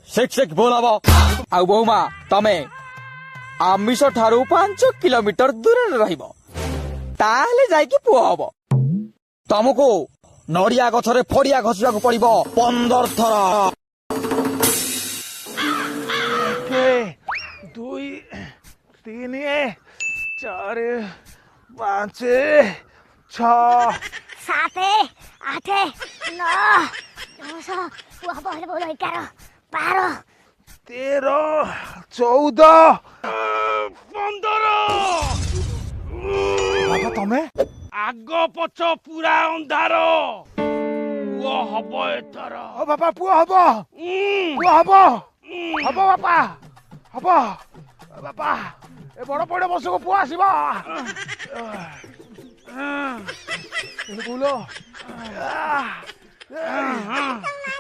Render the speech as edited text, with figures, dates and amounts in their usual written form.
shake shake बोलाब आ बहुमा तमे आमिष ठारू 5 किलोमीटर दूर रहिबो ताले जाइकी पुओ हबो तमको नड़िया गछरे फड़िया घसिया को पड़िबो 15 थर 2 3 4 5 6 7 8 9 10 पुआ बोल बोल 11 12 13 14 15 ବାବା ତମେ ଆଗ ପଛ ପୁରା ଅନ୍ଧାର ପୁଅ ହବ ଏଥର ଓ ବାପା ପୁଅ ହବ ପୁଅ ହବ ହବ ବାପା ହବ ବାପା ଏ ବଡ ପଡେ ବସକୁ ପୁଅ ଆସିବ ବୁଲ